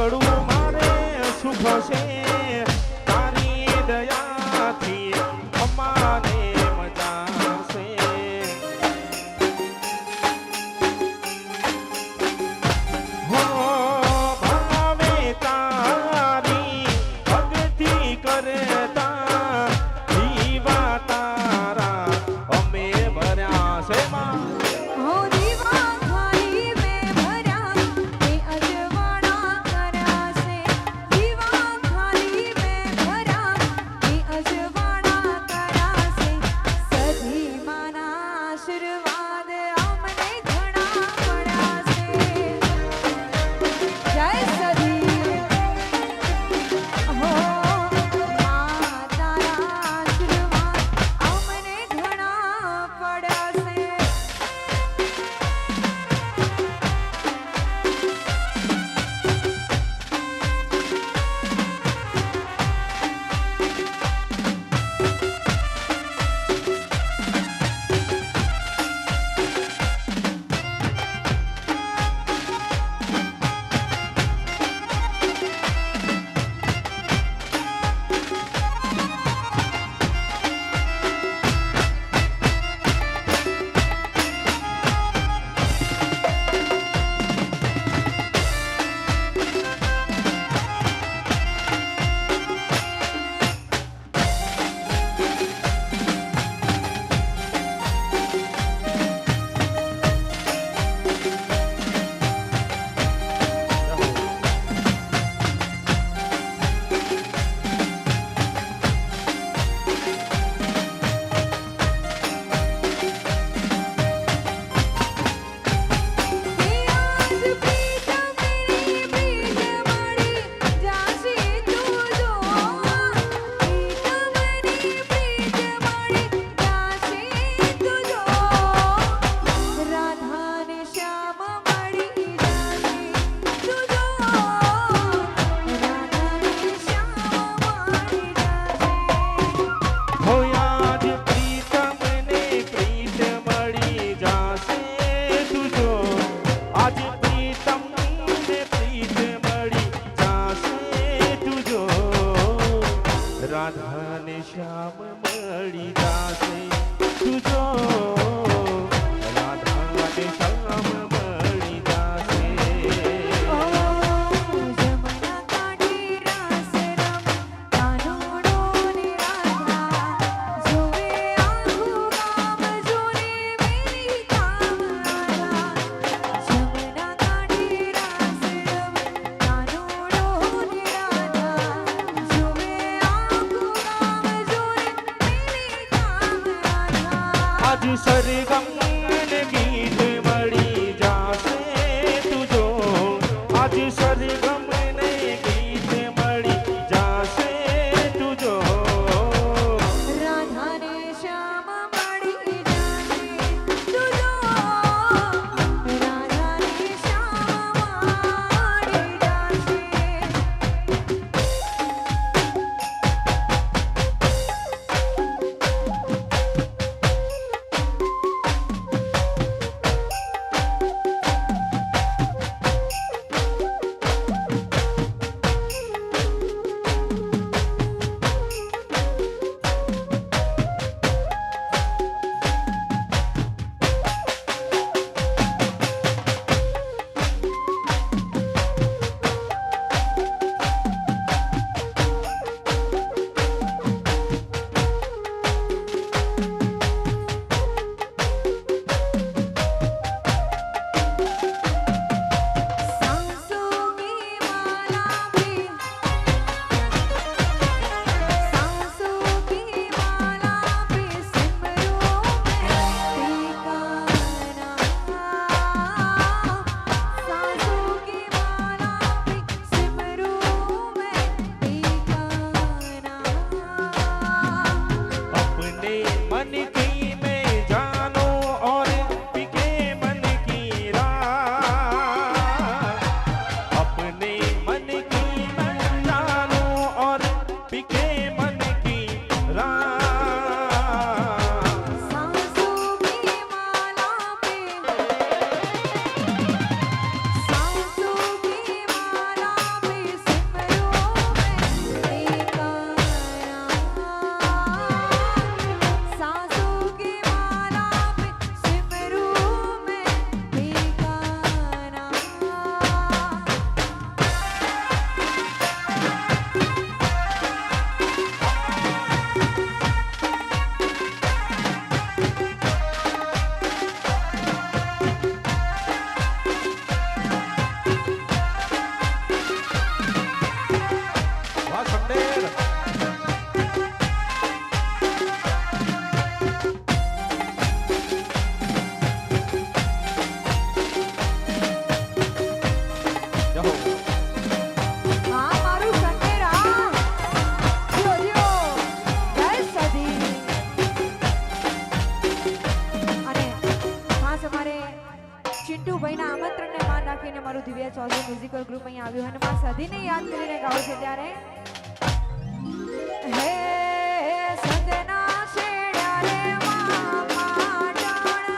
સગડું મારે સુખ છે તારી દયાથી અમારે મજા છે હો ભાવે તારી ભક્તિ કરતા જીવા તારા અમે ભર્યા છે માં રાધાને શ્યામ મળી જાશે તુજો રાધાને શ્યામ મળી જાશે જમના કાઢી રાસ રમ કાનોડો ને રાધા જોવે આખું ગામ જોને મેરી કામ આયા જમના કાઢી રાસ રમ કાનોડો ને રાધા જોવે આખું ગામ જોને મેરી કામ આયા આજ સરગમ ને ગીત મળી જાશે તુજો આજ સરગમ ને ગીત મળી જાશે તુજો રાધાને શ્યામ મળી જાશે તુજો રાધાને શ્યામ મળી જાશે જે મ્યુઝિકલ ગ્રુપ અહીંયા આવ્યું અને માં સદીને યાદ કરીને ગાવ છે ત્યારે હે સદના છેડ્યા રે માં પાટણ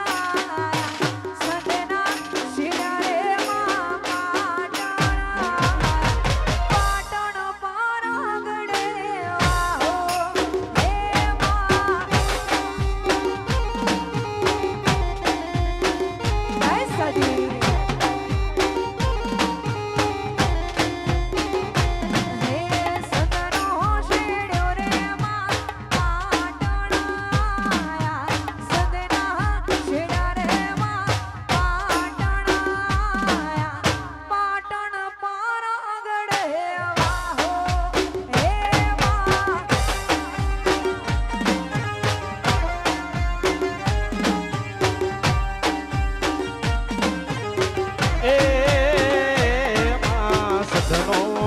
સદના છેડ્યા રે માં પાટણ પારગડે વાહો હે માં હે સદી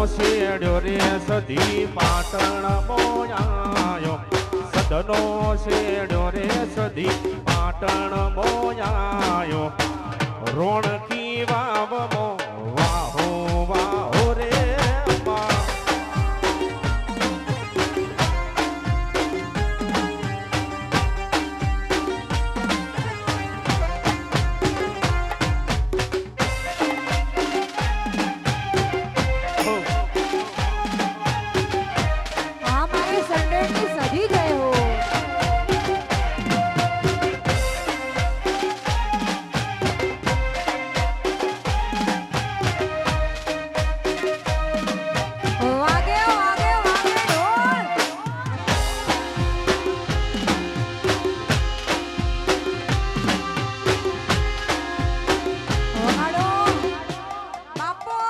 શેડ્યો રે સધી પાટણ મોયાયો સદનો શેડ્યો રે સધી પાટણ મોયાયો રોણકી વાવમો વાહો વાહો રે માં हमारे संडे की सदी गए हो वागे वागे वागे ढोल वगाड़ो बापू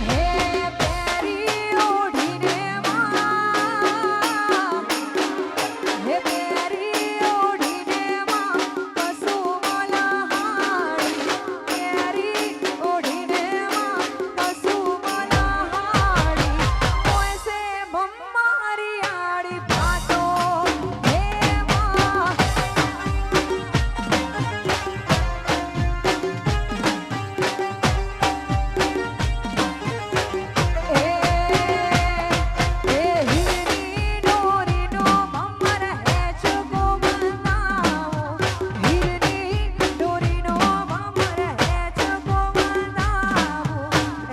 હે પેરી ઓઢીને માં હે પેરી ઓઢીને માં કસુમલા હાડી પેરી ઓઢીને માં કસુમલા હાડી ઓયસે ભમ્મારી આડી ભાટો હે માં હીરની ડોરીનો ભમર હેચ ગોમનાવો હીરની ડોરીનો ભમર હેચ ગોમનાવો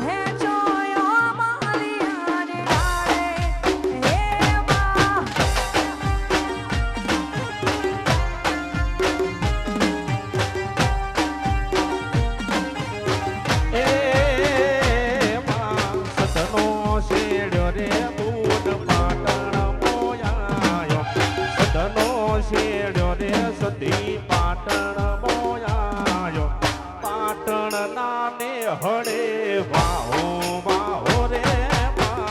હેચોયો માલિયાને ડાળે હે માં એ માં સદનો શેડ્યો રે બૂટ પાટણ મોયાયો સદનો શેડ્યો રે સધી પાટણ મોયાયો પાટણ નાને હળે વાહો વાહો રે માં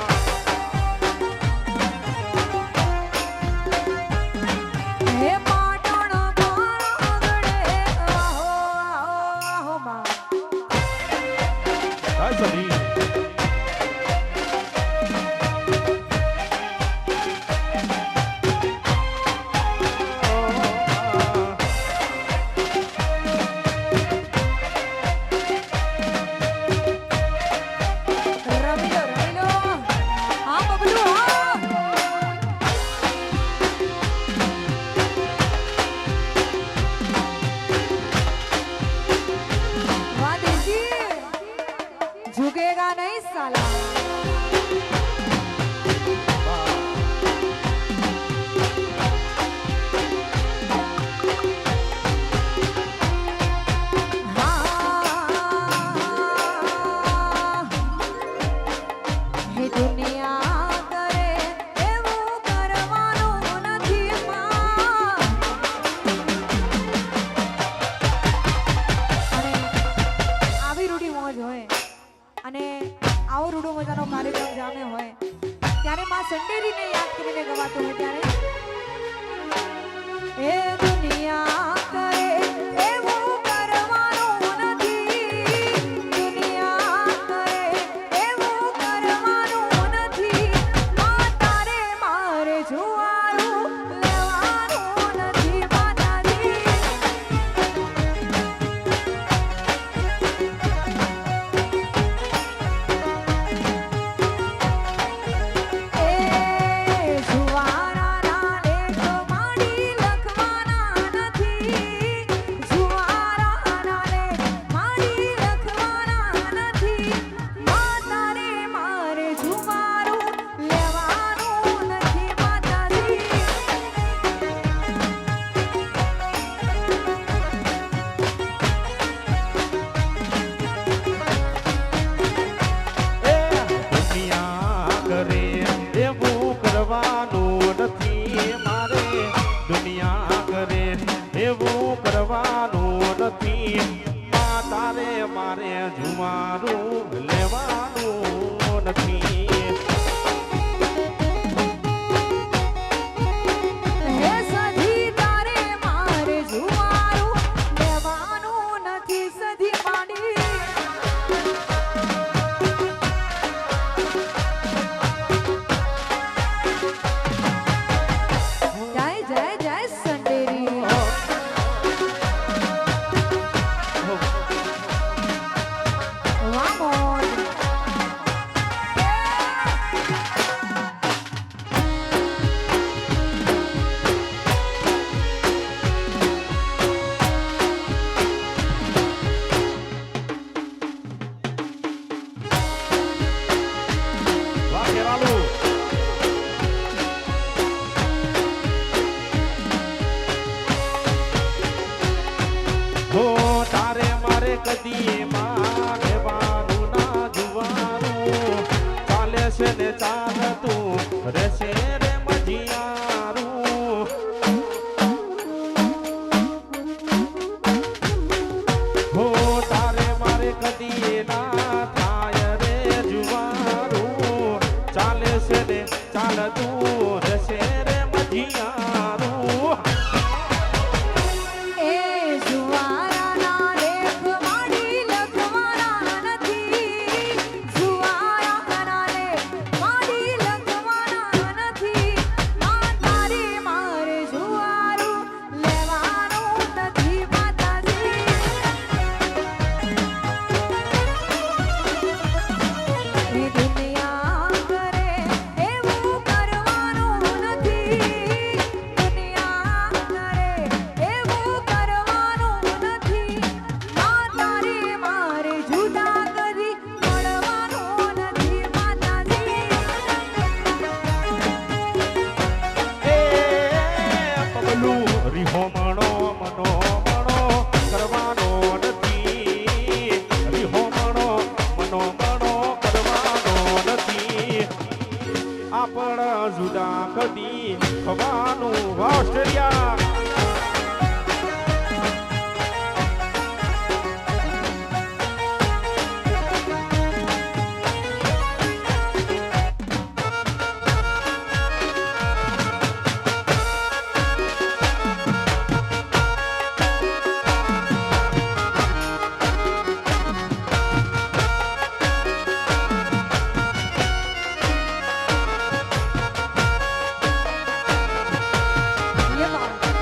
હે પાટણ પારગડે આહો આહો માં આ સધી રમી લો હા બબલુ હા વાહ દેજી झुकेगा नहीं साला हाँ हे दुनिया करे એવું કરવાનું નથી માં અને આવી રૂડી મોજ હોય અને આવો રૂડો મજાનો કાર્યક્રમ જામે હોય ત્યારે માં સંડેરીને યાદ કરીને ગવાતું હોય ત્યારે એ દુનિયા કરે એવું કરવાનું નથી દુનિયા કરે એવું કરવાનું નથી માં કદી માં રહેવાનું ના જુવારું ચાલે છે ને ચાલતું રહેશે રે મજિયારું હો તારે મારે કદી ના થાય રે જુવારું ચાલે છે ને ચાલતું રહેશે રે મજિયારું એ જુવારાના લેખ માડી લખવાના નથી જુવારાના લેખ માડી લખવાના નથી આ તારી મારે જુવારું લેવાનું નથી માતાજી એ દુનિયા કરે એવું કરવાનું નથી દુનિયા કરે એવું કરવાનું નથી આ તારી મારે જુદા કરી મળવાનું નથી માતાજી એ પગલું રીહોમણો મનો મણો કરવાનો નથી રીહોમણો મનો મણો કરવાનો નથી આપણ જુદા કદી થવાનું ઓસ્ટ્રેલિયા ये बात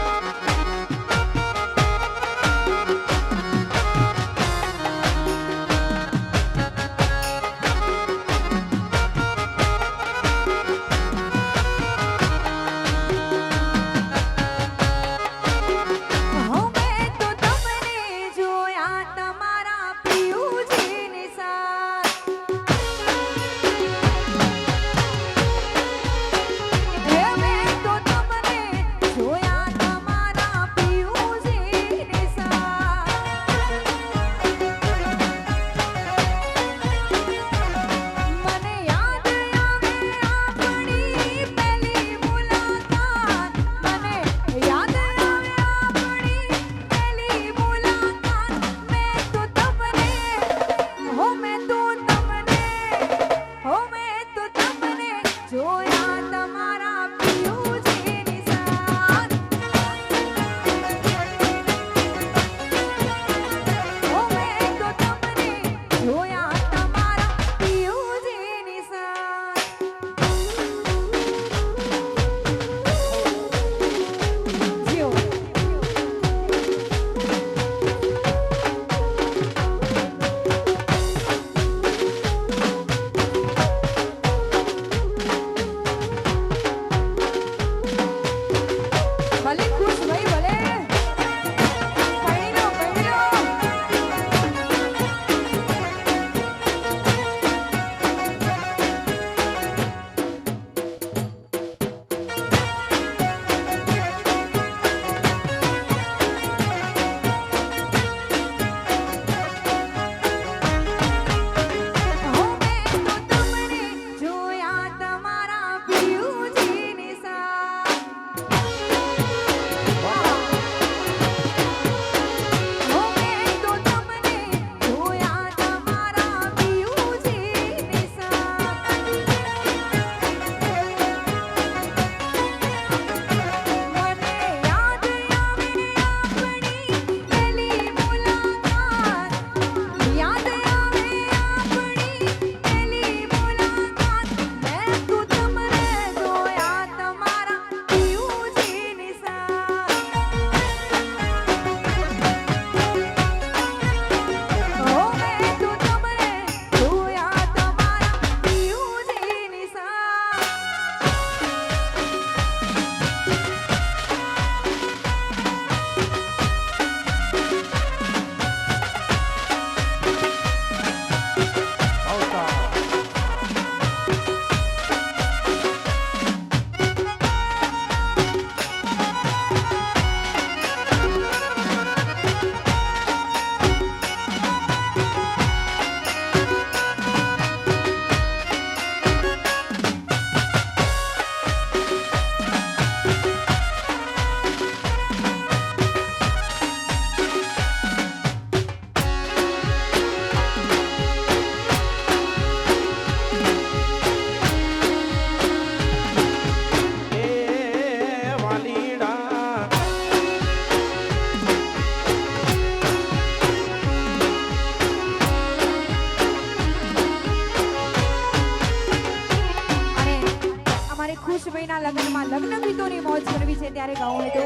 ખુશભાઈના લગ્નમાં લગ્ન ગીતોની મોજ કરવી છે ત્યારે ગાવું હોય તો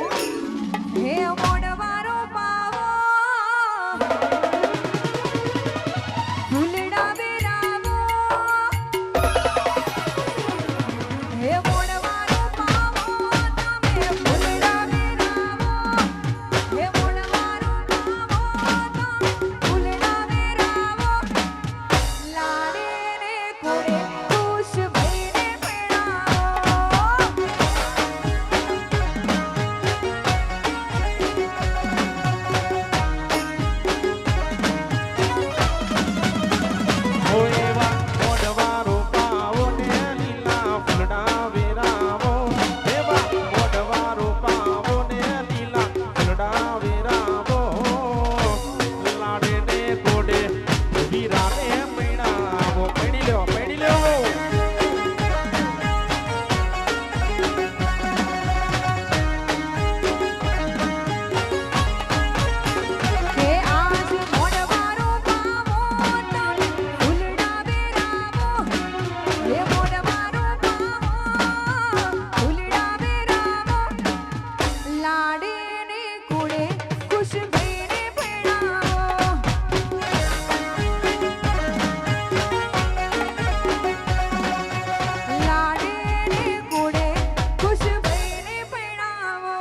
હે મોડવારો પાવો ફૂલડા વેરાવો હે મોડવારો પાવો તમે ફૂલડા વેરાવો હે મોડવારો પાવો તમે ફૂલડા વેરાવો લાડે ને કોડે ખુશભાઈને પેણાવો એવા મોઢવારો પાવો ને લીલા ફૂલડા વેરાવો એવા મોઢવારો પાવો ને લીલા ફૂલડા વેરાવો લાડે ને ગોડે વીરાને પૈણાવો પૈણી લ્યો પૈણી લ્યો કે આજ મોડવારો પાવો તમે ફૂલડા વેરાવો હે મોડવારો પાવો ફૂલડા વેરાવો લાડે ને કુડે ખુશભાઈને પેણાવો લાડે ને કુડે ખુશભાઈને પેણાવો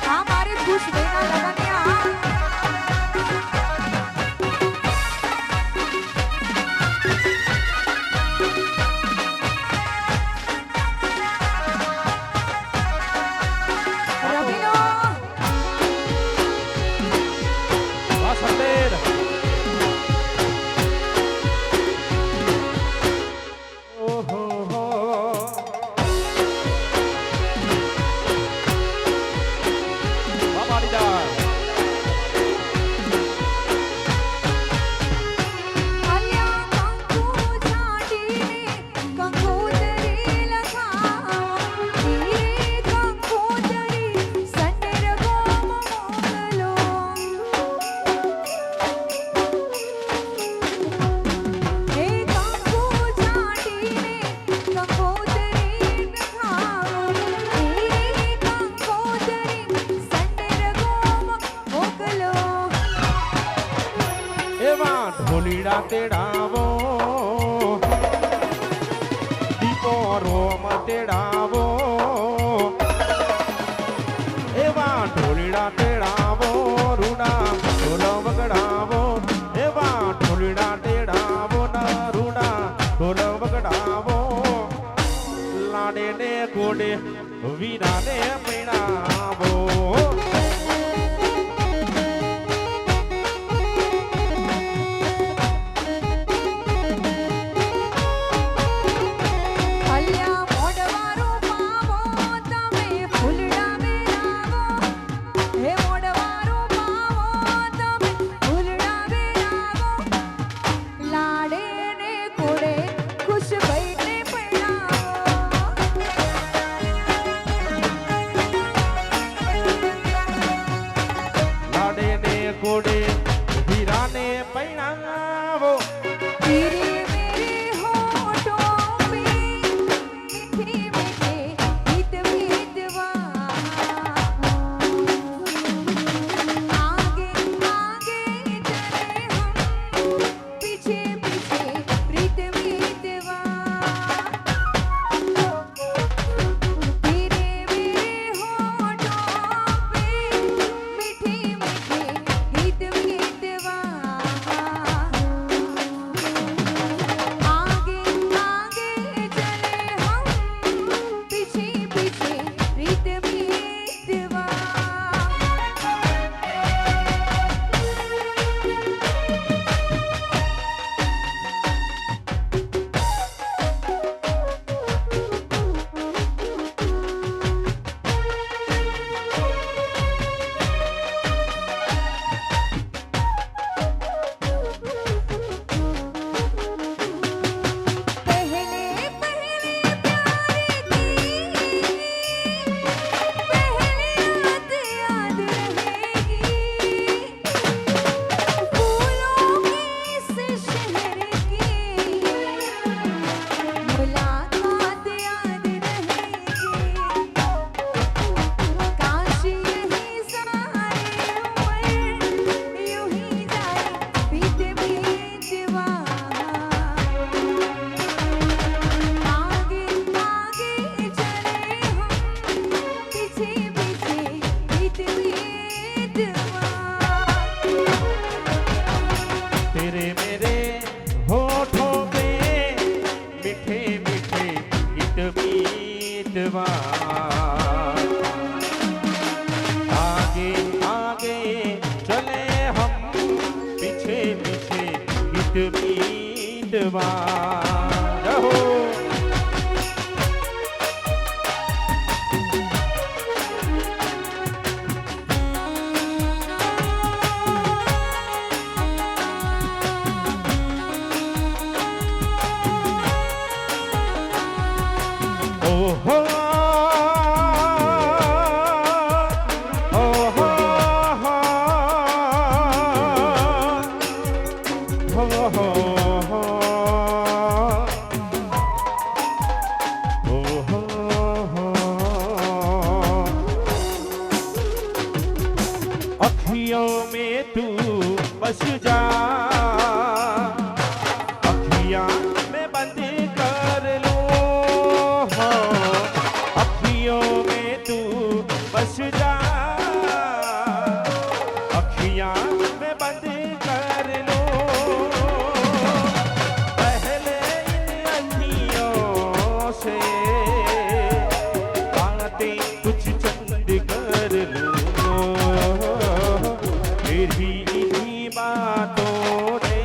આ મારે ખુશભાઈના લગનિયા રવિનો વાહ સંદેર ઓહો હો વાહ મારીદાર અલ્યા કંકુ છાંટીને કંકોતરી લખાવો ઈ કંકોતરી સંડેર ગોમ મોકલો હે કંકુ છાંટીને કંકોતરી લખાવો ઈ કંકોતરી સંડેર ગોમ મોકલો એવા ઢોલીડા તેડાવો દીપો રોમ તેડાવો એવા ઢોલીડા તેડાવો રૂડા ઢોલ વગડાવો એવા ઢોલીડા તેડાવો ના રૂડા ઢોલ વગડાવો લાડે ને ગોડે વીરાને પૈણાવો અલ્યા મોડવારો પાવો તમે ફૂલડા વેરાવો હે મોડવારો પાવો તમે ફૂલડા વેરાવો લાડે ને કોડે ખુશભાઈને પેણાવો होठों पे मीठे मीठे गीत मीतवा आगे आगे चले हम पीछे पीछे गीत मीतवा रहो ओहो ओहो अखियों में तू बस जा अखियां में बंद कर लो अखियों में तू बस जा अखियां में बंद कर लो पहले इन अखियों से बातें कुछ चंद कर लो फिर भी इन्हीं बातों ने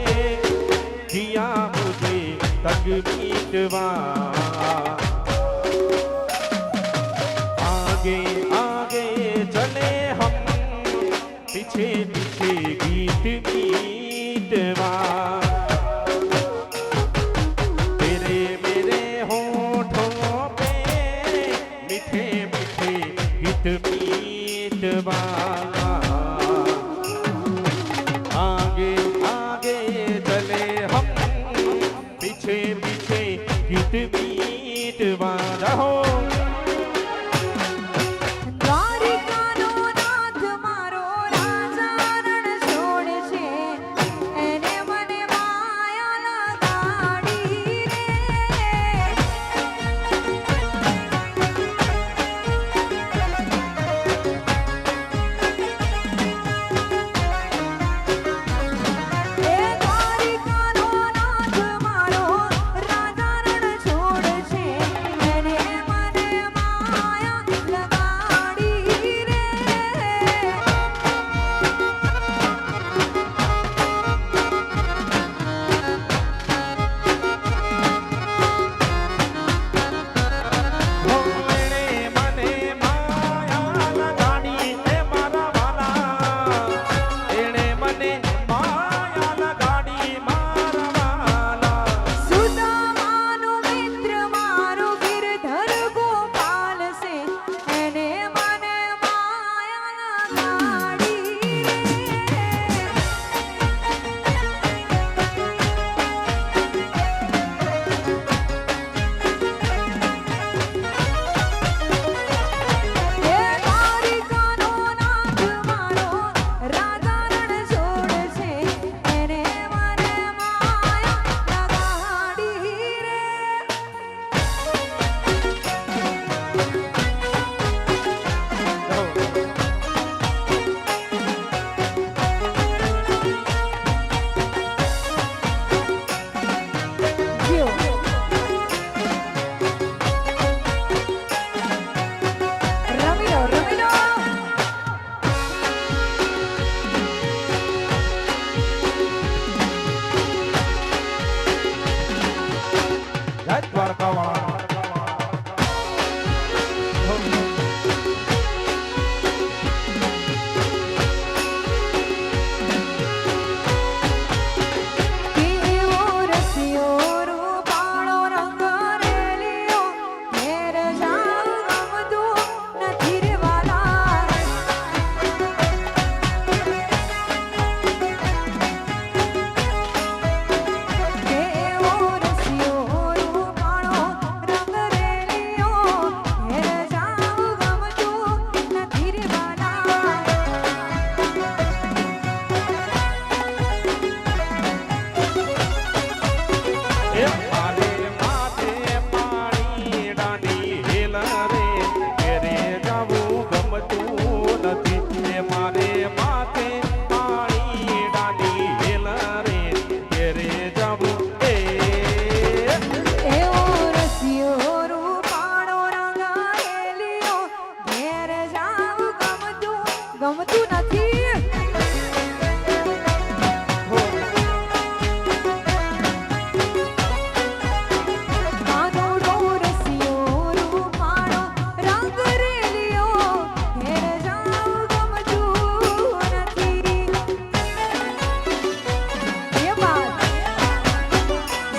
किया मुझे तंग मीतवा आगे आगे चले हम पीछे पीछे गीत मीतवा तेरे मेरे होठों पे मीठे मीठे गीत मीतवा आगे आगे चले हम पीछे पीछे गीत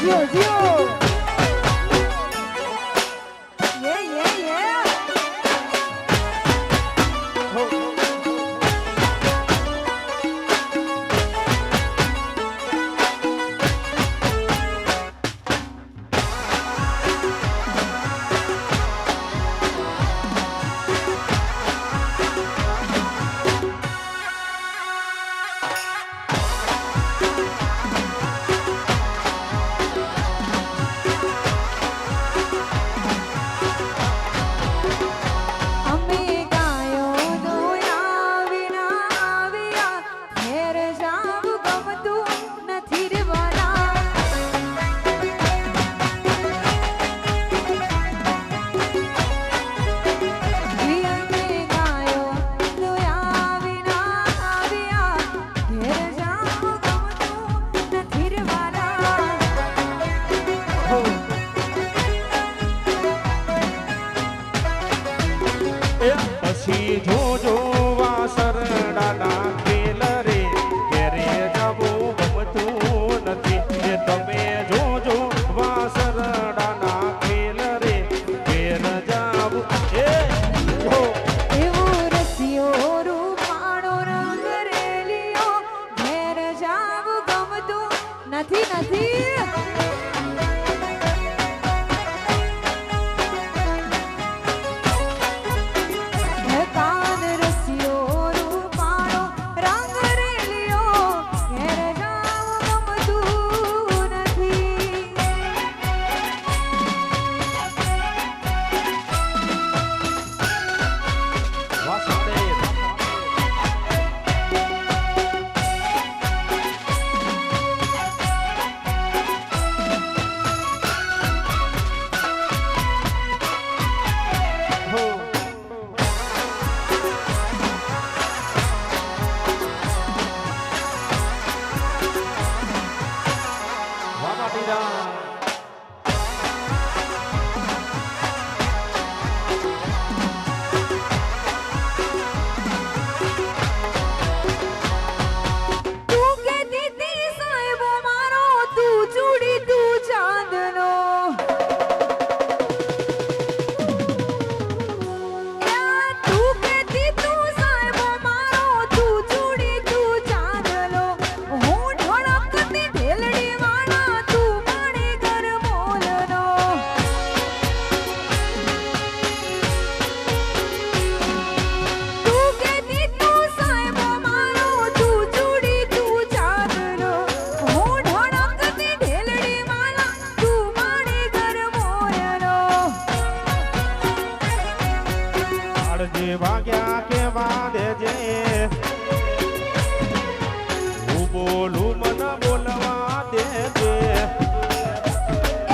જીઓ જીઓ યે પછી જોજો વાસરડાના ખેલ રે ઘેરે જવું ગમતું નથી એ તમે જોજો વાસરડાના ખેલ રે ઘેર જાવું એ જો એવો રસિયો રૂપાળો રંગ રેલિયો ઘેર જાવું ગમતું નથી કાન રસિયો રૂપાળો રંગ રેલિયો ઘેર જાવું ગમતું નથી વાસંદે હો વામાટીરા તું કહેતી તી સાહેબો મારો તું ચૂડી તું ચાંદનો તું કહેતી તું સાહેબો મારો તું ચૂડી તું ચાંદનો હું ઢળકતી ઢેલડી વાળા તું માણી ઘર મોલનો તું કહેતી તું સાહેબો મારો તું ચૂડી તું ચાંદનો હું ઢળકતી ઢેલડી વાળા તું માણી ઘર મોલનો અડજે વાગ્યા કેવા દેજે હું બોલું મન બોલવા દેજે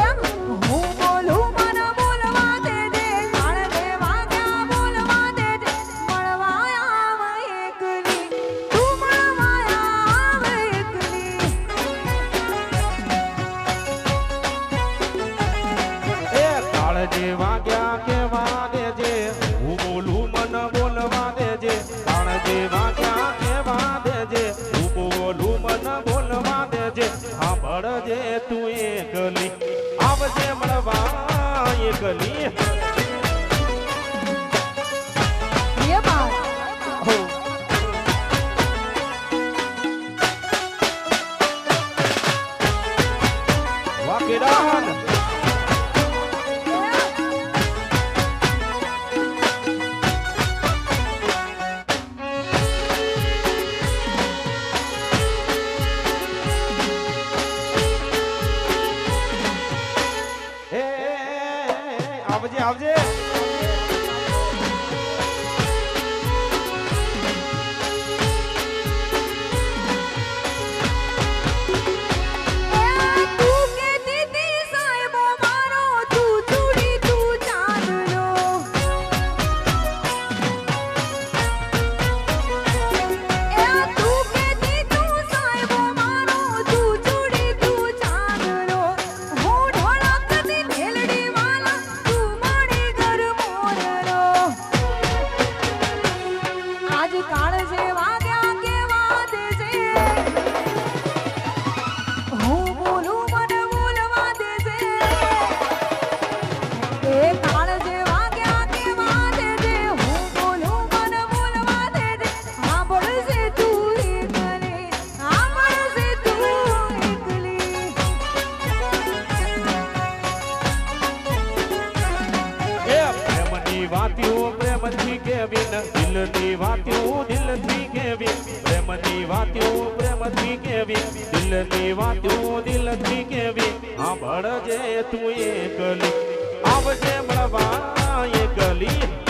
એમ હું બોલું મને બોલવા દે દે કાળ દે વાગ્યા બોલવા દે દે મળવા આવે એકલી તું મળવા આવે એકલી એ કાળજે વાગ્યા કેવા દેજે હું બોલું મન બોલવા દેજે કાળજે વાગ્યા કેવા દેજે હું બોલું મન બોલવા દેજે સાંભળજે તું એકલી આવજે મળવા એકલી ये बात હો વાકેડાન આવજે આવજે તું કહેતી તી સાહેબો મારો તું ચૂડી તું ચાંદનો તું કહેતી તું સાહેબો મારો તું ચૂડી તું ચાંદનો હું ઢળકતી ઢેલડી વાળા તું માણી કેવી ને દિલની વાત્યું દિલથી કેવી પ્રેમની વાત્યું પ્રેમથી કેવી દિલની વાત્યું દિલથી કેવી સાંભળજે તું એ ગલી આવજે મળવા એ ગલી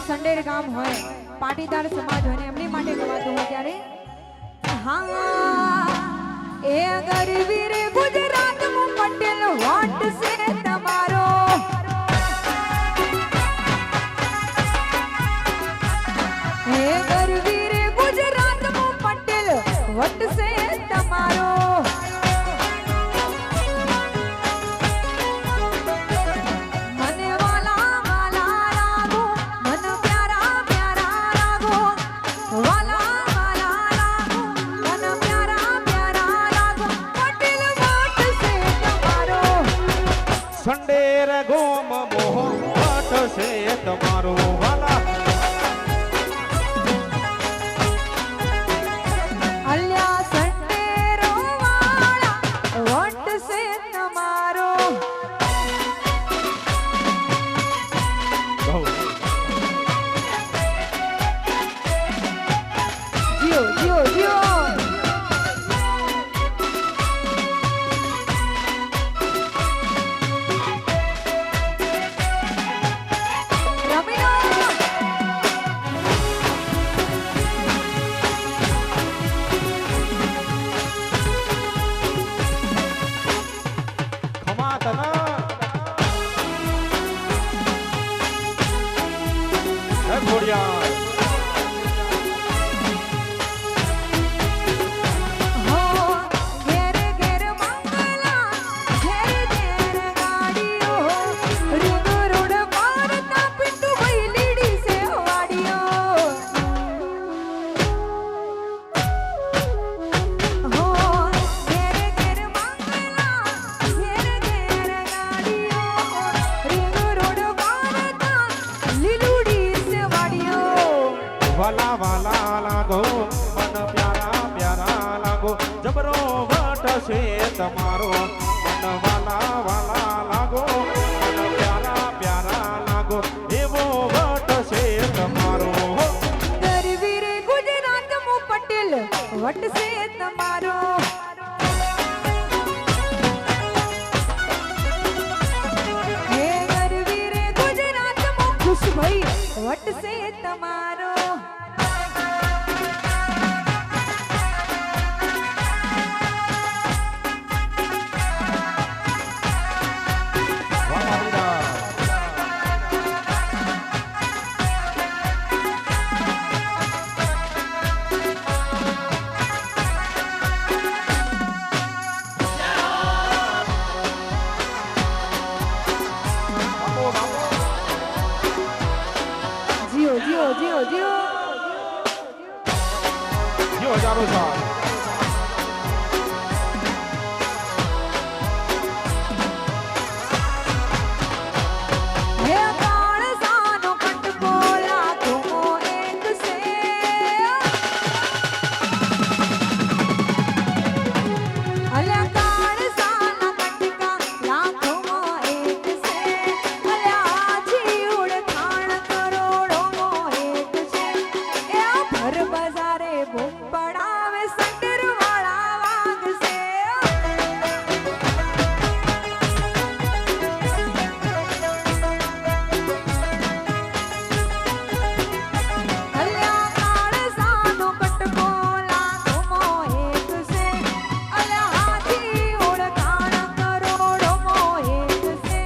સંડેર ગામ હોય પાટીદાર સમાજ હોય ને એમની માટે ગવાતું હોય ત્યારે હા એ ગરવી રે ગુજરાત મો પટેલ વાટ છે તમારો એ ગરવી રે ગુજરાત મો પટેલ વટ છે તમારો સંડેર ગોમ મોહ પાઠ છે તમારો વાલા અલ્યા સંડેરો વાળા વટ છે તમારો જીઓ જીઓ જીઓ વાલા વાલા લાગો મન પ્યારા પ્યારા લાગો જબરો વટ છે તમારો મન વાલા વાલા લાગો મન પ્યારા પ્યારા લાગો એવો વટ છે તમારો ગરવી રે ગુજરાત મો પટેલ વટ છે તમારો વટશે તમારો વાહ મારીદા. બાપો, બાપો. જીઓ જીઓ જીઓ જીઓ જો હજારો સાલ. હે કાળસાનો કટકો લાખો એક છે અલ્યા કાળસાના કટકા લાખો એક છે અલ્યા જીવડ ખાણ કરોડો એક છે એ આ ભર બજારે બૂમ પડાવે સંડર વાળા વાગશે અલ્યા કાળસાનો કટકો લાખો એક છે અલ્યા હાથી ઓળખાણ કરોડો એક છે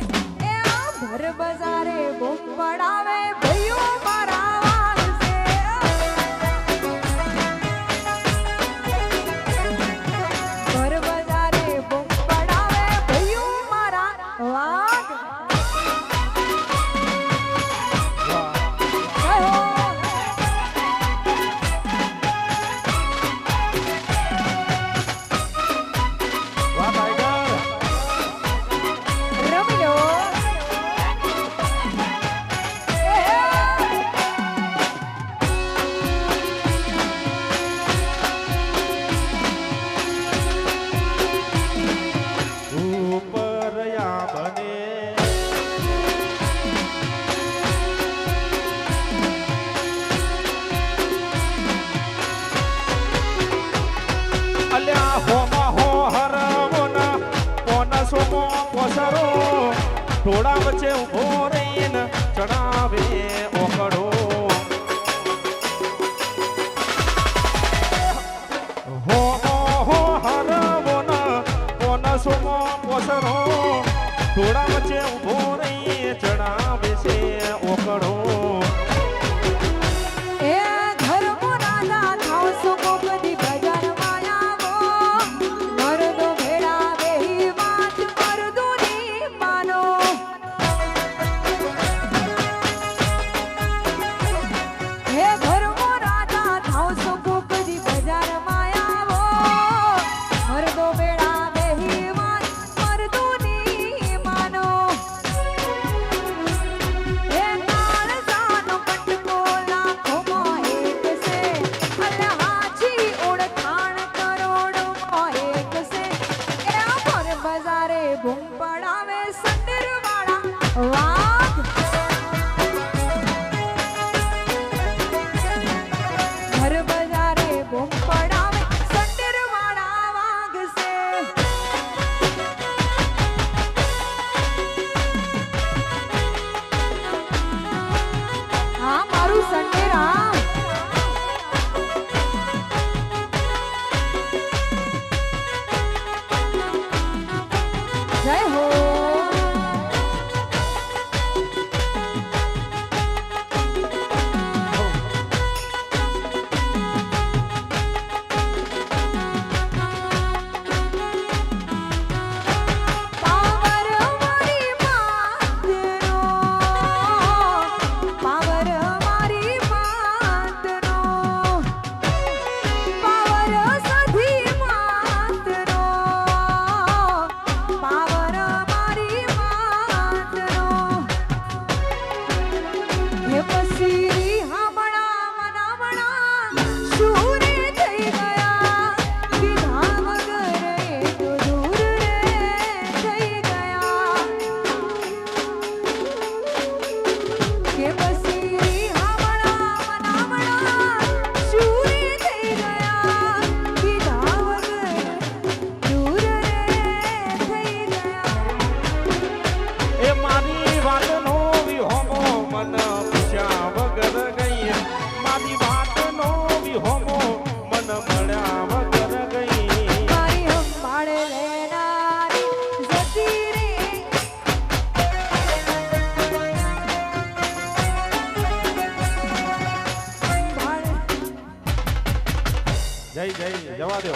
એ આ ભર બજારે બૂમ પડાવે ભઈઓ મારા વાગશે ભર બજારે બૂમ પડાવે ભઈઓ મારા વાગ વાહ. કહો વાહ ટાઈગર. રમી લો ઉપર યા બને અલ્યા હોમાં હો હરવોના કોના સોમો પોસરો ટોળા વચ્ચે ઉભો રહીને ચડાવે ઓકડો હોમો હો હરવોના કોના સોમો પોસરો ટોળા વચ્ચે ઉભો રહી ચડાવે છે ઓકડો એ ઘરમો રાજા થાવસો કોકદી બજારમાં આવો મરદો ભેળા બેહી વાત મરદોની માનો જય જય જવા દો.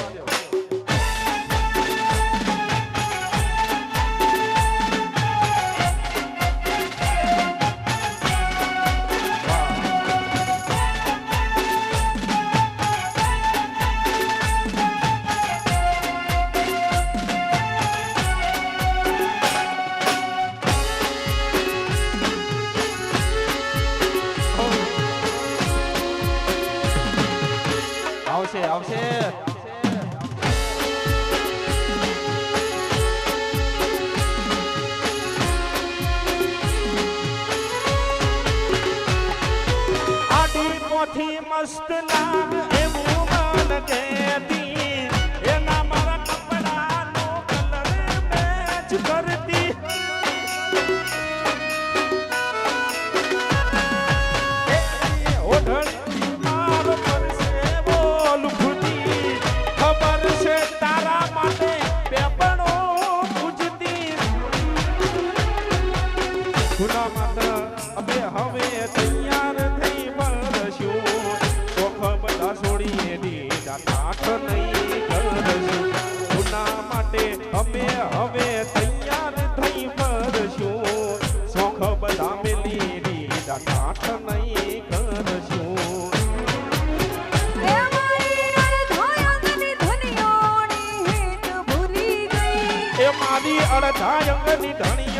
આવશે આવશે. આડી પોથી મસ્ત લાગ એવું મન કહેતી, એના મારા કપડાનો કલર મેચ કરતી. ઓઢણી મારો પરસે બોલ ફૂટી, ખબર છે તારા માટે પેપણો પૂજતી. ગુના માત્ર અમે હવે તૈયાર થઈ બળશું, શોખ બધા છોડીએ દીધા કાઠ નહીં કરશું. ગુના માટે અમે હવે તૈયાર થઈ બળશું, શોખ બધા મેલી દીધા કાઠ નહીં કરશું. એ મારી અડધાયંગની ધનિયોની હેત ભૂલી ગઈ. એ મારી અડધા અંગની ધણી